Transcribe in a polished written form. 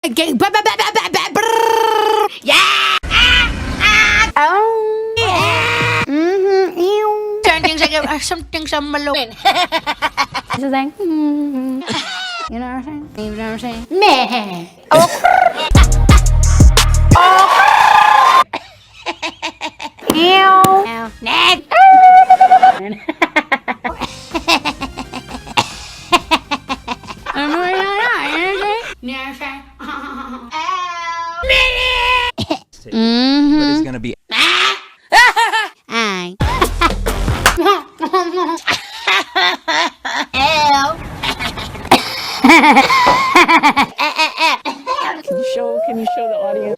Again. Yeah. Oh. Yeah. Ew. Something some balloon. This is like, you know what I'm saying? You know what I'm saying? Meh. Oh. Oh. Ew. Ew. Ned. But it's gonna be. Ai. Can you show the audience?